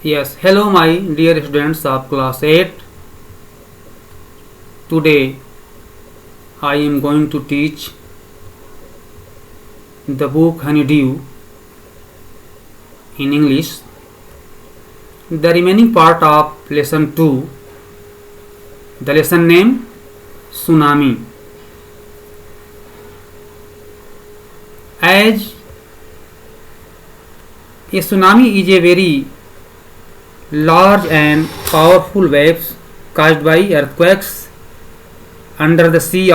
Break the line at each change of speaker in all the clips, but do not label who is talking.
Yes, hello my dear students of class 8. Today I am going to teach the book Honeydew in English. The remaining part of lesson 2, the lesson name Tsunami. As a tsunami is a very large and powerful waves caused by earthquakes under the sea.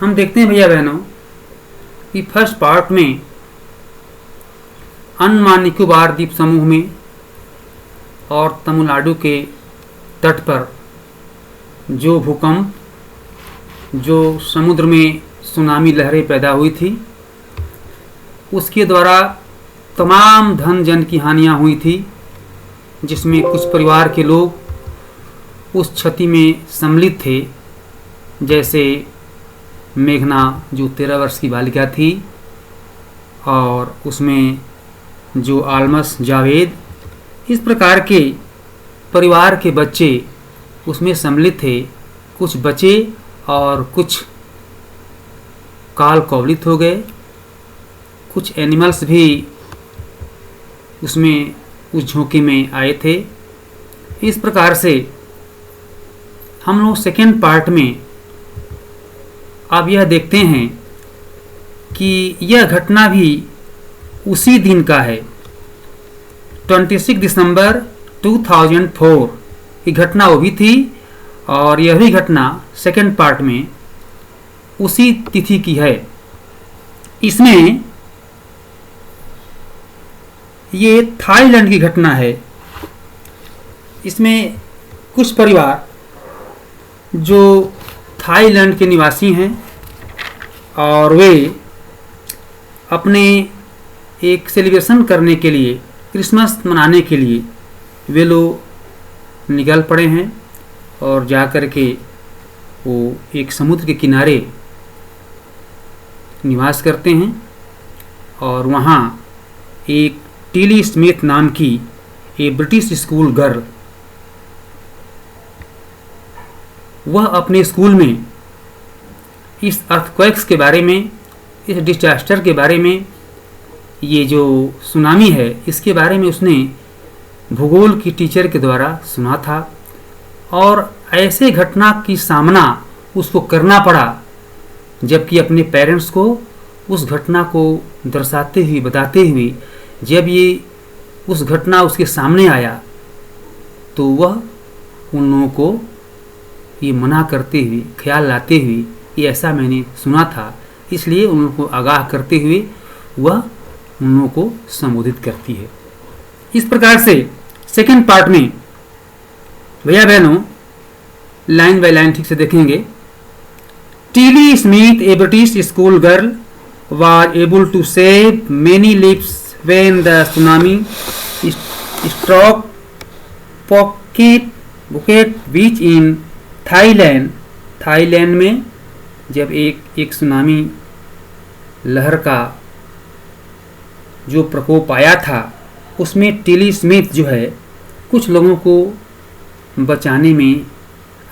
हम देखते हैं भैया बहनों कि first part में अंडमान निकोबार द्वीप समूह में और तमिलनाडु के तट पर जो भूकंप, जो समुद्र में सुनामी लहरें पैदा हुई थी, उसके द्वारा तमाम धन जन की हानियां हुई थी, जिसमें कुछ परिवार के लोग उस क्षति में सम्मिलित थे, जैसे मेघना जो 13 वर्ष की बालिका थी और उसमें जो आलमस जावेद, इस प्रकार के परिवार के बच्चे उसमें सम्मिलित थे। कुछ बचे और कुछ काल कवलित हो गए, कुछ एनिमल्स भी उसमें उस झोंके में आए थे। इस प्रकार से हम लोग सेकेंड पार्ट में अब यह देखते हैं कि यह घटना भी उसी दिन का है, 26 दिसंबर 2004 ये घटना वो भी थी और यह भी घटना सेकेंड पार्ट में उसी तिथि की है। इसमें ये थाईलैंड की घटना है। इसमें कुछ परिवार जो थाईलैंड के निवासी हैं और वे अपने एक सेलिब्रेशन करने के लिए, क्रिसमस मनाने के लिए वे लोग निकल पड़े हैं और जा कर के वो एक समुद्र के किनारे निवास करते हैं और वहाँ एक टिली स्मिथ नाम की एक ब्रिटिश स्कूल गर्ल, वह अपने स्कूल में इस अर्थक्वेक्स के बारे में, इस डिजास्टर के बारे में, ये जो सुनामी है इसके बारे में उसने भूगोल की टीचर के द्वारा सुना था और ऐसे घटना की सामना उसको करना पड़ा, जबकि अपने पेरेंट्स को उस घटना को दर्शाते हुए, बताते हुए जब ये उस घटना उसके सामने आया तो वह उन लोगों को ये मना करते हुए, ख्याल लाते हुए, ये ऐसा मैंने सुना था, इसलिए उन लोगों को आगाह करते हुए वह उन लोगों को संबोधित करती है। इस प्रकार से सेकंड पार्ट में भैया बहनों लाइन बाय लाइन ठीक से देखेंगे। Tilly Smith, A British school girl, was able to save many lives when the tsunami struck Phuket beach in Thailand में जब एक सुनामी लहर का जो प्रकोप आया था, उसमें टिली स्मिथ जो है कुछ लोगों को बचाने में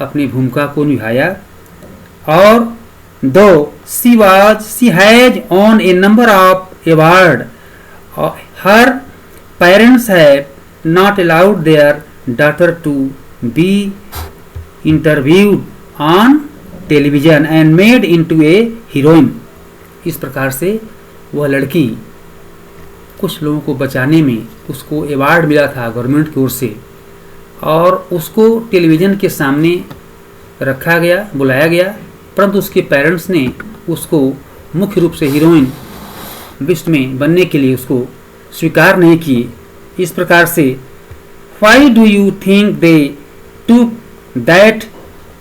अपनी भूमिका को निभाया और दो she has won a number of awards, her parents had not allowed their daughter to be interviewed on television and made into a heroine। इस प्रकार से वह लड़की कुछ लोगों को बचाने में उसको अवार्ड मिला था गवर्नमेंट की ओर से और उसको टेलीविज़न के सामने रखा गया, बुलाया गया, परंतु उसके पेरेंट्स ने उसको मुख्य रूप से हीरोइन विश्व में बनने के लिए उसको स्वीकार नहीं किए। इस प्रकार से Why do you think they took that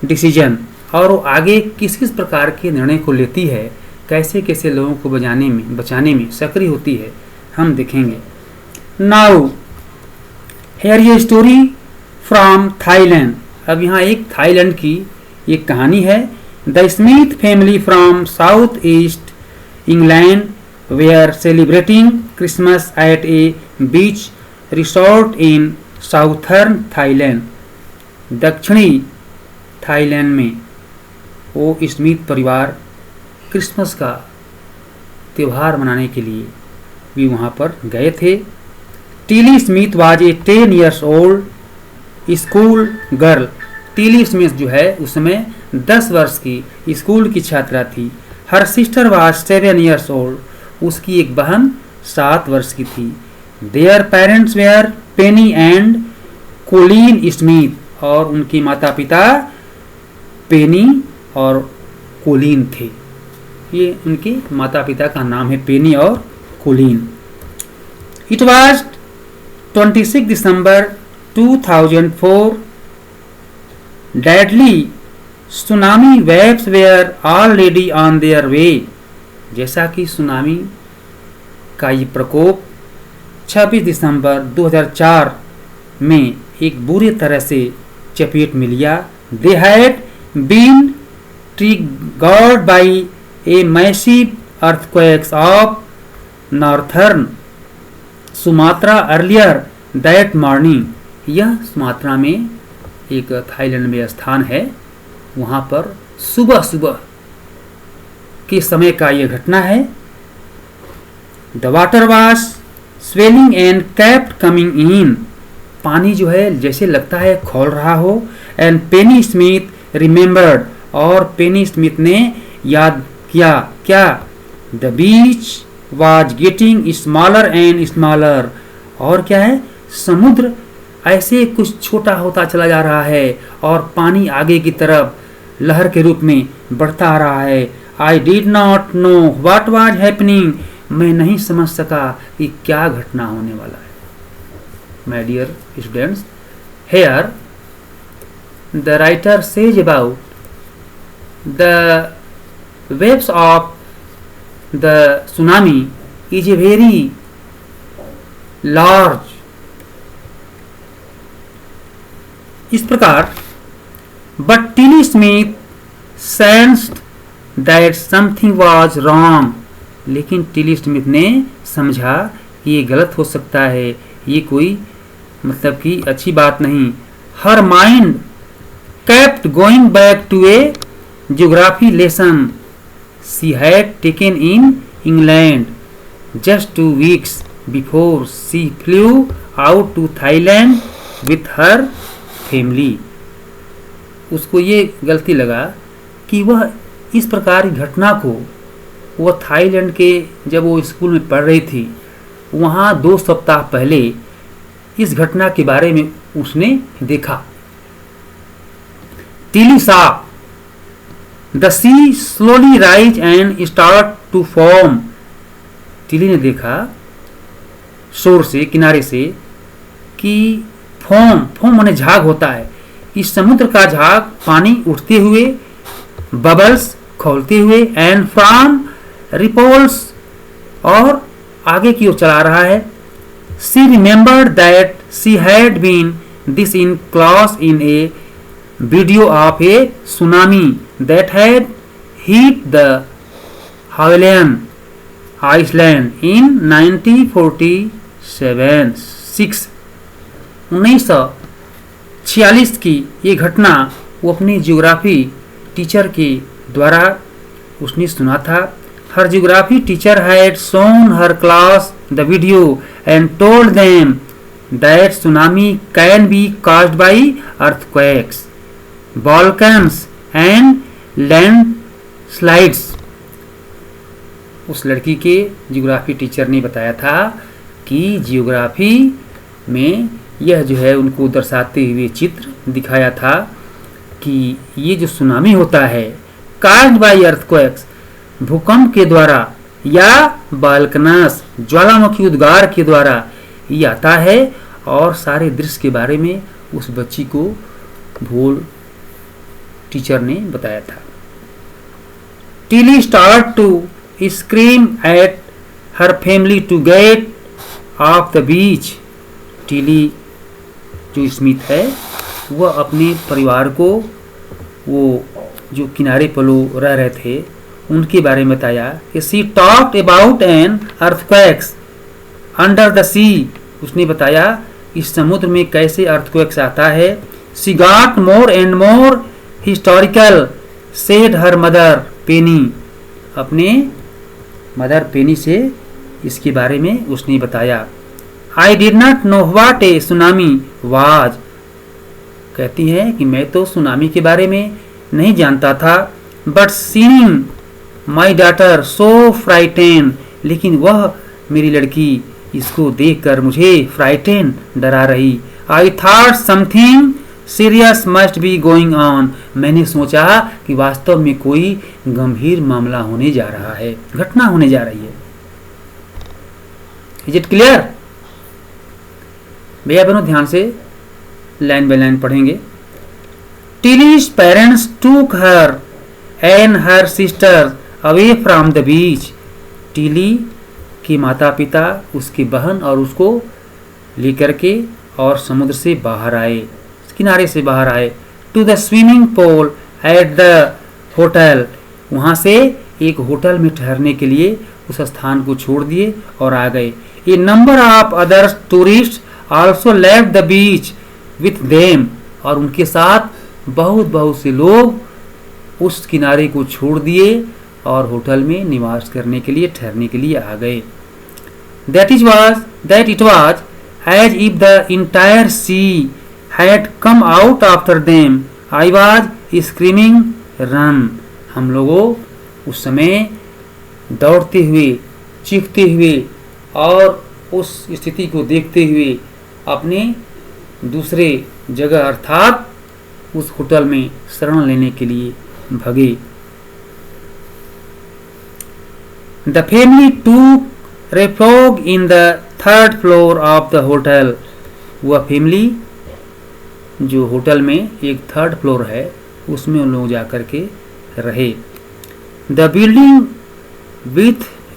decision, और वो आगे किस किस प्रकार के निर्णय को लेती है, कैसे कैसे लोगों को बचाने में सक्रिय होती है, हम देखेंगे। नाउ हियर ये स्टोरी फ्रॉम थाईलैंड। अब यहाँ एक थाईलैंड की एक कहानी है। The Smith family from south east England were celebrating Christmas at a beach resort in southern Thailand. दक्षिणी थाईलैंड में वो स्मिथ परिवार क्रिसमस का त्यौहार मनाने के लिए भी वहाँ पर गए थे। Tilly Smith was a 10 years old school girl. Tilly Smith जो है उस समय 10 वर्ष की स्कूल की छात्रा थी। Her sister was 7 years old, उसकी एक बहन 7 वर्ष की थी। Their parents were Penny and Colin Smith, और उनके माता पिता पेनी और कोलिन थे। ये उनके माता पिता का नाम है, पेनी और Colin. It was 26 December 2004। Deadly tsunami waves were already on their way. जैसा कि सुनामी का ये प्रकोप 26 दिसंबर 2004 में एक बुरी तरह से चपेट में लिया। They had been triggered by a massive earthquakes off northern Sumatra earlier that morning. यह सुमात्रा में एक थाईलैंड में स्थान है, वहाँ पर सुबह सुबह के समय का यह घटना है। The water was swelling and kept coming in. पानी जो है जैसे लगता है खोल रहा हो। एंड पेनी स्मिथ रिमेम्बर्ड, और पेनी स्मिथ ने याद किया क्या, the beach was getting smaller and smaller. और क्या है, समुद्र ऐसे कुछ छोटा होता चला जा रहा है और पानी आगे की तरफ लहर के रूप में बढ़ता आ रहा है। आई did not know what was happening. मैं नहीं समझ सका कि क्या घटना होने वाला है। My dear students, here the writer says about the waves of the tsunami is a very large। इस प्रकार but Tilly Smith sensed that something was wrong। लेकिन टिली स्मिथ ने समझा कि ये गलत हो सकता है, ये कोई मतलब कि अच्छी बात नहीं। Her mind kept going back to a geography lesson she had taken in England just 2 weeks before she flew out to Thailand with her family। उसको ये गलती लगा कि वह इस प्रकार की घटना को वह थाईलैंड के जब वो स्कूल में पढ़ रही थी, वहाँ 2 सप्ताह पहले इस घटना के बारे में उसने देखा। टिली साहब The sea slowly rise and start to form। Tilly ने देखा शोर से, किनारे से, कि फोम माने झाग होता है। इस समुद्र का झाग पानी उठते हुए, बबल्स खोलते हुए, एंड फ्रॉम रिपोल्स, और आगे की ओर चला रहा है। She remembered that she had been this in class in a video of a tsunami that had hit the Hawaiian Island in 1946 की ये घटना वो अपनी ज्योग्राफी टीचर के द्वारा उसने सुना था। Her geography teacher had shown her class the video and told them that tsunami can be caused by earthquakes, volcanoes and landslides. उस लड़की के जियोग्राफी टीचर ने बताया था कि जियोग्राफी में यह जो है उनको दर्शाते हुए चित्र दिखाया था कि ये जो सुनामी होता है काज्ड बाय अर्थक्वेक्स, भूकंप के द्वारा, या बाल्कनास, ज्वालामुखी उद्गार के द्वारा ये आता है। और सारे दृश्य के बारे में उस बच्ची को भूल टीचर ने बताया था। Tilly start to scream at her family to get off the beach. Tilly जो स्मिथ है वह अपने परिवार को, वो जो किनारे पर लोग रह रहे थे, उनके बारे में बताया कि she talked about an earthquakes under the sea. उसने बताया इस समुद्र में कैसे अर्थक्वेक्स आता है। She got more and more historical said her mother Penny. अपने मदर पेनी से इसके बारे में उसने बताया। I did not know what a tsunami was. कहती है कि मैं तो सुनामी के बारे में नहीं जानता था। But seeing my daughter so frighten, लेकिन वह मेरी लड़की इसको देखकर मुझे फ्राइटेन डरा रही। I thought something serious must be going on. मैंने सोचा कि वास्तव में कोई गंभीर मामला होने जा रहा है, घटना होने जा रही है। Is it clear? भैया बहनों ध्यान से लाइन बाय लाइन पढ़ेंगे। टिलीज पेरेंट्स टूक her and her sister away from the beach. Tilly के माता पिता उसकी बहन और उसको लेकर के और समुद्र से बाहर आए, किनारे से बाहर आए। To the swimming pool at the hotel. वहाँ से एक होटल में ठहरने के लिए उस स्थान को छोड़ दिए और आ गए। A number of other tourist also left the beach with them. और उनके साथ बहुत से लोग उस किनारे को छोड़ दिए और होटल में निवास करने के लिए ठहरने के लिए आ गए। That it was as if the entire sea had come out after them. I was screaming run. हम लोगों उस समय दौड़ते हुए, चीखते हुए और उस स्थिति को देखते हुए अपने दूसरे जगह अर्थात उस होटल में शरण लेने के लिए भगे। द फैमिली टूक refuge in the third floor of the hotel. वह फैमिली जो होटल में एक थर्ड फ्लोर है उसमें उन लोग जाकर के रहे। The building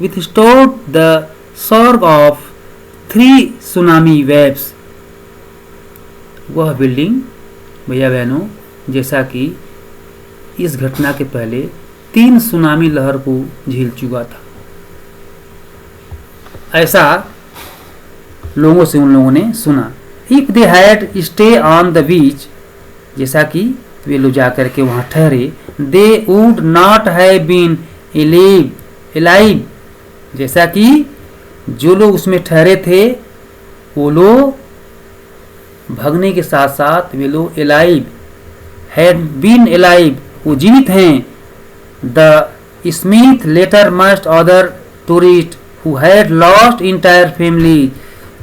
withstood the shock of 3 tsunami waves. वह बिल्डिंग भैया बहनों जैसा कि इस घटना के पहले 3 सुनामी लहर को झेल चुका था, ऐसा लोगों से उन लोगों ने सुना। If they had stay on the beach, जैसा कि वे लोग जाकर के वहां ठहरे, they would not have been alive. जैसा कि जो लोग उसमें ठहरे थे वो लोग भगने के साथ साथ वे लोग एलाइव, हैड बीन एलाइव, वो जीवित हैं। The Smith later must other tourist who had lost entire family.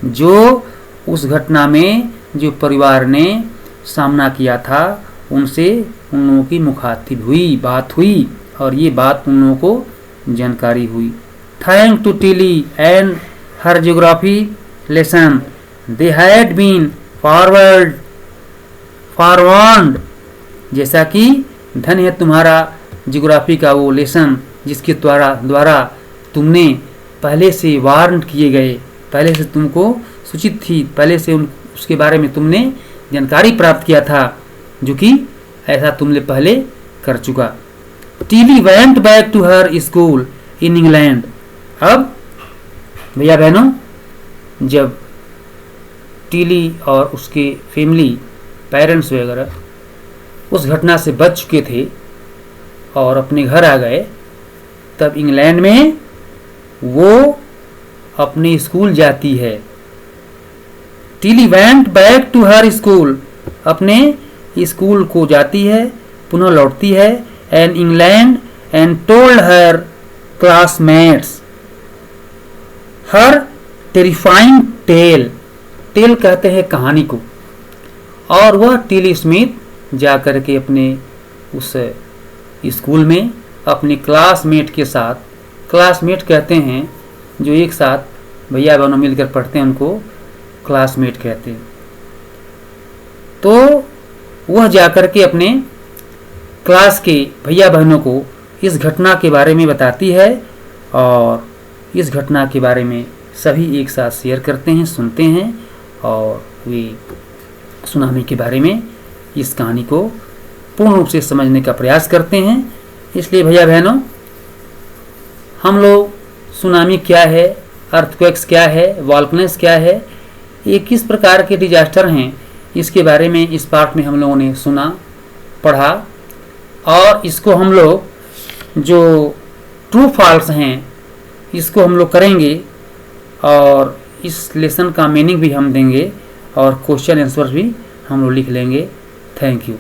जो उस घटना में जो परिवार ने सामना किया था उनसे उन लोगों की मुखातिब हुई, बात हुई और ये बात उन लोगों को जानकारी हुई। Thank to Tilly and her geography lesson they had been forward. जैसा कि धन है तुम्हारा ज्योग्राफी का वो लेसन जिसके द्वारा तुमने पहले से वार्न किए गए, पहले से तुमको सूचित थी, पहले से उसके बारे में तुमने जानकारी प्राप्त किया था, जो कि ऐसा तुमने पहले कर चुका। Tilly went back to her school in England. अब भैया बहनों जब टीली और उसके फैमिली पेरेंट्स वगैरह उस घटना से बच चुके थे और अपने घर आ गए, तब इंग्लैंड में वो अपने स्कूल जाती है। Tilly went back to her school, अपने स्कूल को जाती है, पुनः लौटती है। And England and told her classmates her terrifying tale. Tale कहते हैं कहानी को। और वह टिली स्मिथ जाकर के अपने उस स्कूल में अपने क्लासमेट के साथ, क्लासमेट कहते हैं जो एक साथ भैया बहनों मिलकर पढ़ते हैं उनको क्लासमेट कहते हैं। तो वह जाकर के अपने क्लास के भैया बहनों को इस घटना के बारे में बताती है और इस घटना के बारे में सभी एक साथ शेयर करते हैं, सुनते हैं और वे सुनामी के बारे में इस कहानी को पूर्ण रूप से समझने का प्रयास करते हैं। इसलिए भैया बहनों हम लोग सुनामी क्या है, अर्थक्वेक्स क्या है, वॉल्कनस क्या है, ये किस प्रकार के डिजास्टर हैं, इसके बारे में इस पार्ट में हम लोगों ने सुना, पढ़ा, और इसको हम लोग जो ट्रू फॉल्स हैं इसको हम लोग करेंगे और इस लेसन का मीनिंग भी हम देंगे और क्वेश्चन आंसर भी हम लोग लिख लेंगे। Thank you.